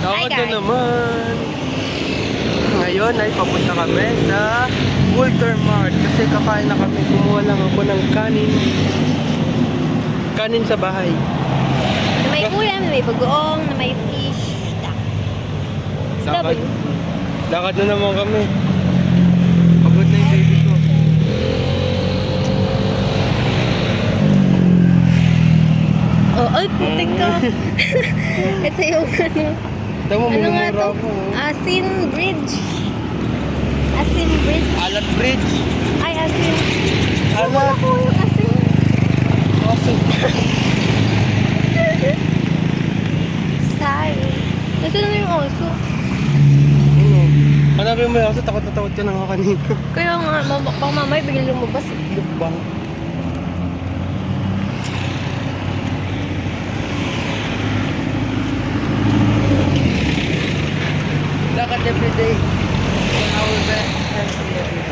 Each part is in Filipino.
Hi Ako guys. naman. Ngayon ay papunta kami sa Walter Mart kasi kakain na kami. Kumuha lang ako ng kanin. Kanin sa bahay. Na may ulam, na may bagoong, na may fish. Lakad. Lakad na naman kami. Pagod na yung baby ko. Oh, ay, putik ka. Ito yung ano. Tama mo, Ano nga mumura to? ako. Asin Bridge. Asin Bridge. Alat Bridge. Ay, asin. Alat. Ako yung asin. Asin. Sorry. Nasa na yung oso. Ano? Hanapin mo yung aso, takot na takot ka na nga kanina. Kaya nga, pang mamay, bigla lumabas. Lukbang. Lakad everyday. 1 hour back.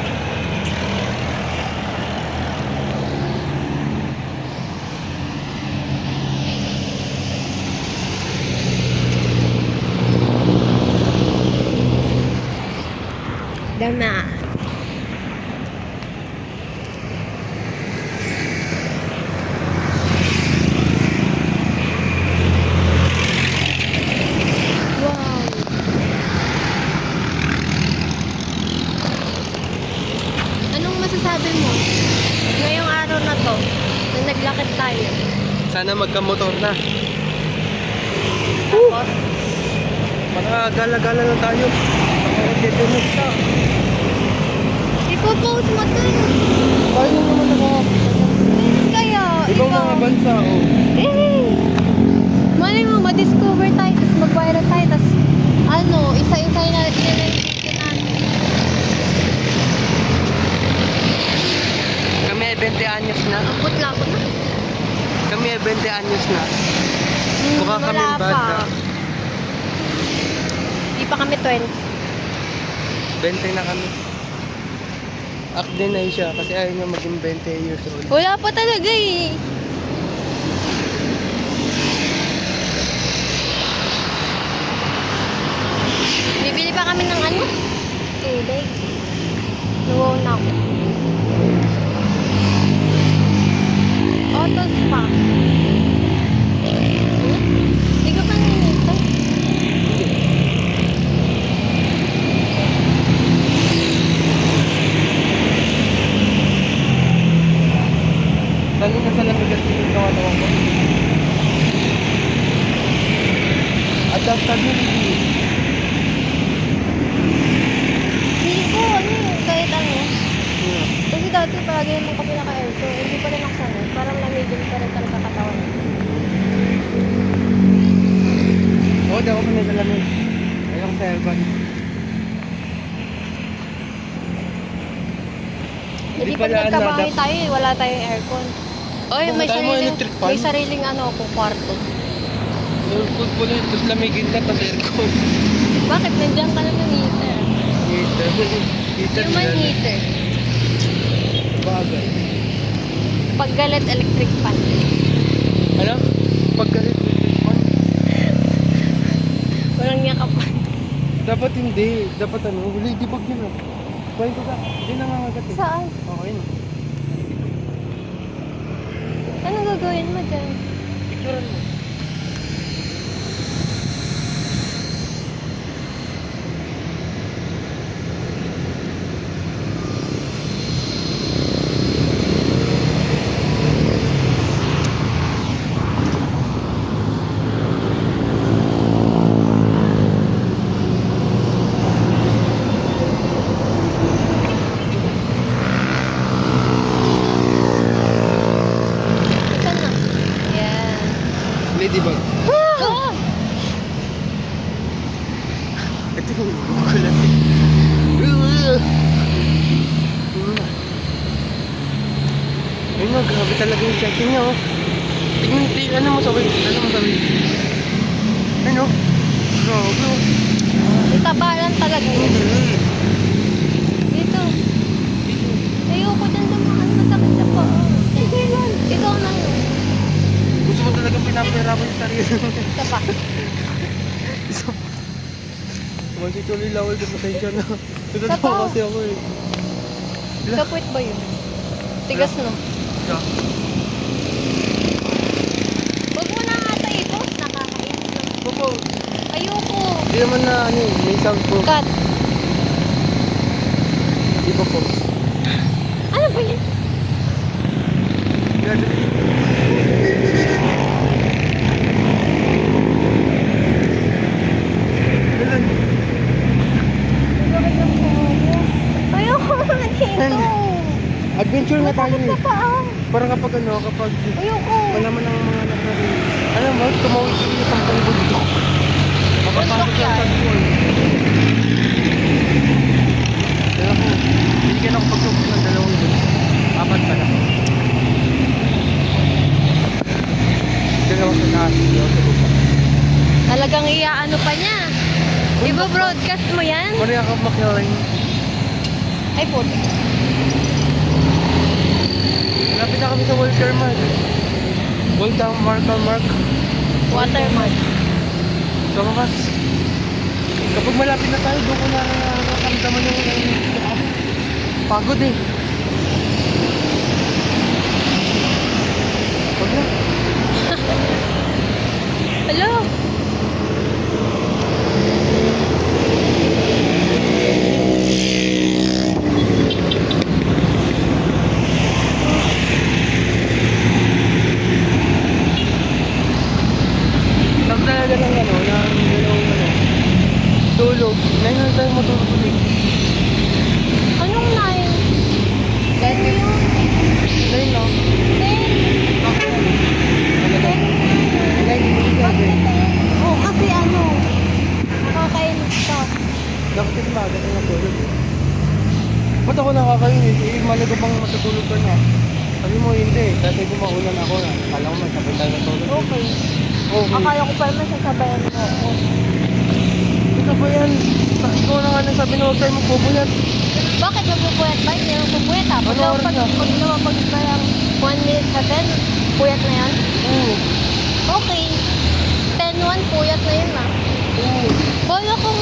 Dama. Wow. Anong masasabi mo ngayong araw na to na naglakad tayo? Sana magkamotor na. Tapos, Gala-gala lang tayo. Makakagdedemog siya. ipopost mo to. Paano naman ako? Kaya, Ibang mga bansa, oh. Malay mo, ma-discover tayo, tapos mag-viral tayo, tapos ano, isa-isa na video natin. Kami ay 20 anyos na. Ang putla ko na. Kami ay 20 anyos na. Mukha kami Wala bata. pa. Di pa kami 20. 20 na kami. Akde na siya kasi ayaw niya maging 20 years old. Wala pa talaga eh. Bibili pa kami ng ano? Tubig. Luwaw na ako. Autos pa. Hindi ka pa nangyayari. Lalo na sa lamigas yung kawan-kawan ko. Adaptability. Hindi ko, ano yun, kahit ano. Kasi dati palagi naman kami naka-aircon. Hindi pa rin naksanay. Parang lamigin pa rin talaga katawan. Oo, di ako pa naglalamig. Ayaw ko sa aircon. Hindi pa nagkabahay tayo eh. Wala tayong aircon. Oy, may Tayo mo sariling, electric fan? may sariling ano ako, kwarto. Aircon po lang, tapos lamigin ka, tapos aircon. Bakit? Nandiyan ka lang ng heater. Heater. Heater Human yan. heater. Bagay. Paggalit, electric fan. Ano? Paggalit electric fan? Walang yakapan. Dapat hindi. Dapat ano, ladybug yun ah. Kuhain ko ka. Hindi nangangagat eh. Saan? Okay na. Ano gagawin mo dyan? Picturean mo. Saan na? Yan. Ladybug. Ah! Ito yung kulat eh. Ayun nga, grabe talaga yung checking niya oh. Tingnan, ano mo sa way? Ano mo sa way? Ayun oh. Grabe oh. Itabalan talaga yun. Dito. Ayoko dyan dumaan. Masakit sa paa. Hindi yan. Ikaw na yun. Gusto mo talagang pinapahirapan yung sarili. Isa pa. Isa Kasi tuloy lawal ko, pasensya na. Sa Natatawa tao. kasi ako eh. Sa puwet ba yun? Tigas no? Yeah. Huwag mo na nga ito i-post. Nakakainis naman. Popo, Ayoko. hindi naman na ano eh, may sound po. Cut. Di ba po? Ano ba yun? Ilan? Ayoko naman dito. Adventure na tayo Masakit eh. sa paa. Parang kapag ano, kapag Ayoko. wala man ang mga nakarari. Alam mo, tumawid ko yung 10 bundok. Makapasok Bundok lang yan. sa school. Pero ako, hindi ako pag-book ng 2 bundok. 4 pala. Dalawa sa taas, dalawa sa baba. Talagang iaano pa niya. Ibo-broadcast mo yan? Maria ka McLaren. Ay, puti. Malapit na kami sa Walter Mark. Walter Mark. Watermark. Sa wakas. Kapag malapit na tayo, doon ko na nakakamdaman yung pagod eh. Huwag na. Hello? Tapos talaga ng ano, ng dalawang ano, tulog. Ngayon na tayo matulog ulit. Anong 9? 10 yun. Ngayon na. 10. Ako. Ano na? 10. Ngayon, Oo, kasi ano, nakakainis ka. dapat yung maga na natulog eh. Ba't ako nakakainis? Eh, malaga pang matutulog ka na. Sabi mo hindi, dati kumaulan ako na. Kala ko masabay tayo natulog. Okay. Okay. Akala ko pa naman sasabayan mo ako. Ito ba yan? Ikaw na nga nasabi na huwag tayo magpupuyat. Bakit nagpupuyat ba? Hindi naman pupuyat ha. Pag Ano oras na? lumapag pa yung 1 minute sa 10, puyat na yan? Oo. Okay. 10-1, puyat na yun ah. Oo. Bola kung